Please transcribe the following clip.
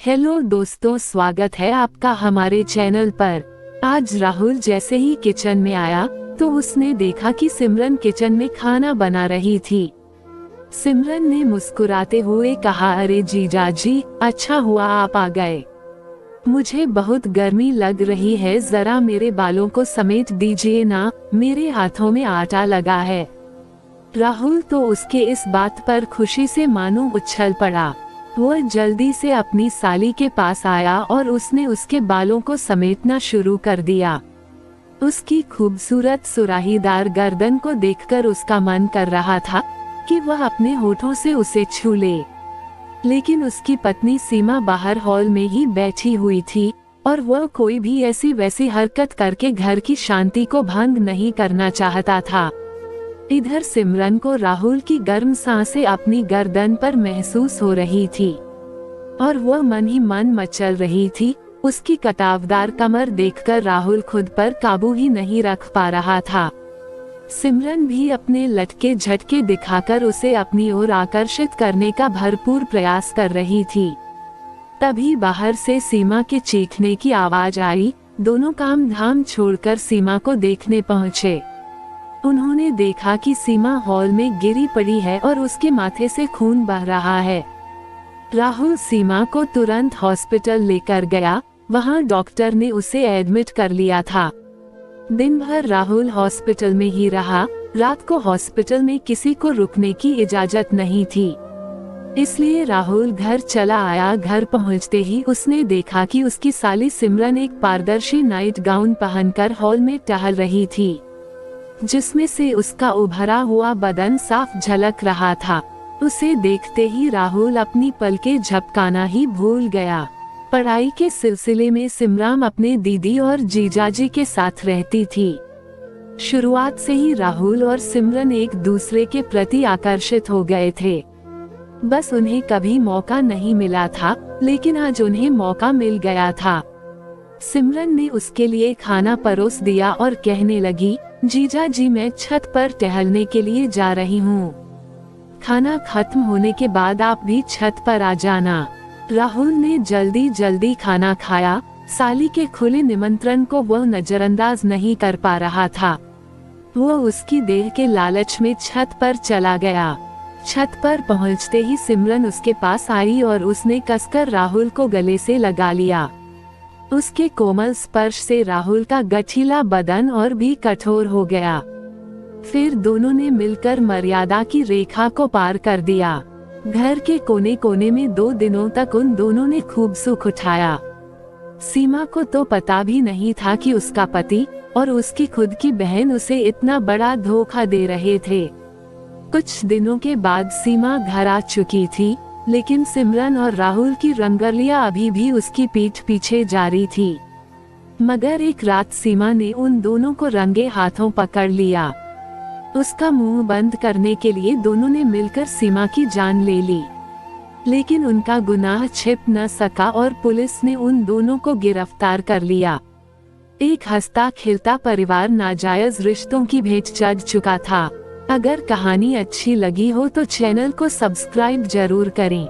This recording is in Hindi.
हेलो दोस्तों, स्वागत है आपका हमारे चैनल पर। आज राहुल जैसे ही किचन में आया तो उसने देखा कि सिमरन किचन में खाना बना रही थी। सिमरन ने मुस्कुराते हुए कहा, अरे जीजा जी, अच्छा हुआ आप आ गए। मुझे बहुत गर्मी लग रही है, जरा मेरे बालों को समेट दीजिए ना, मेरे हाथों में आटा लगा है। राहुल तो उसके इस बात पर खुशी से मानो उछल पड़ा। वह जल्दी से अपनी साली के पास आया और उसने उसके बालों को समेटना शुरू कर दिया। उसकी खूबसूरत सुराहीदार गर्दन को देखकर उसका मन कर रहा था कि वह अपने होठों से उसे छू ले, लेकिन उसकी पत्नी सीमा बाहर हॉल में ही बैठी हुई थी और वह कोई भी ऐसी वैसी हरकत करके घर की शांति को भंग नहीं करना चाहता था। इधर सिमरन को राहुल की गर्म सांसें अपनी गर्दन पर महसूस हो रही थी और वह मन ही मन मचल रही थी। उसकी कटावदार कमर देखकर राहुल खुद पर काबू ही नहीं रख पा रहा था। सिमरन भी अपने लटके झटके दिखाकर उसे अपनी ओर आकर्षित करने का भरपूर प्रयास कर रही थी। तभी बाहर से सीमा के चीखने की आवाज आई। दोनों काम धाम छोड़कर सीमा को देखने पहुँचे। उन्होंने देखा कि सीमा हॉल में गिरी पड़ी है और उसके माथे से खून बह रहा है। राहुल सीमा को तुरंत हॉस्पिटल लेकर गया। वहां डॉक्टर ने उसे एडमिट कर लिया था। दिन भर राहुल हॉस्पिटल में ही रहा। रात को हॉस्पिटल में किसी को रुकने की इजाजत नहीं थी, इसलिए राहुल घर चला आया। घर पहुंचते ही उसने देखा कि उसकी साली सिमरन एक पारदर्शी नाइट गाउन पहनकर हॉल में टहल रही थी, जिसमें से उसका उभरा हुआ बदन साफ झलक रहा था। उसे देखते ही राहुल अपनी पलकें झपकाना ही भूल गया। पढ़ाई के सिलसिले में सिमरन अपने दीदी और जीजाजी के साथ रहती थी। शुरुआत से ही राहुल और सिमरन एक दूसरे के प्रति आकर्षित हो गए थे। बस उन्हें कभी मौका नहीं मिला था, लेकिन आज उन्हें मौका मिल गया था। सिमरन ने उसके लिए खाना परोस दिया और कहने लगी, जीजा जी, मैं छत पर टहलने के लिए जा रही हूँ। खाना खत्म होने के बाद आप भी छत पर आ जाना। राहुल ने जल्दी जल्दी खाना खाया। साली के खुले निमंत्रण को वह नजरअंदाज नहीं कर पा रहा था। वह उसकी देह के लालच में छत पर चला गया। छत पर पहुँचते ही सिमरन उसके पास आई और उसने कसकर राहुल को गले से लगा लिया। उसके कोमल स्पर्श से राहुल का गठीला बदन और भी कठोर हो गया। फिर दोनों ने मिलकर मर्यादा की रेखा को पार कर दिया। घर के कोने कोने में 2 दिनों तक उन दोनों ने खूब सुख उठाया। सीमा को तो पता भी नहीं था कि उसका पति और उसकी खुद की बहन उसे इतना बड़ा धोखा दे रहे थे। कुछ दिनों के बाद सीमा घर आ चुकी थी, लेकिन सिमरन और राहुल की रंगरलियां अभी भी उसकी पीठ पीछे जारी थी। मगर एक रात सीमा ने उन दोनों को रंगे हाथों पकड़ लिया। उसका मुंह बंद करने के लिए दोनों ने मिलकर सीमा की जान ले ली, लेकिन उनका गुनाह छिप न सका और पुलिस ने उन दोनों को गिरफ्तार कर लिया। एक हंसता खिलता परिवार नाजायज रिश्तों की भेंट चढ़ चुका था। अगर कहानी अच्छी लगी हो तो चैनल को सब्सक्राइब जरूर करें।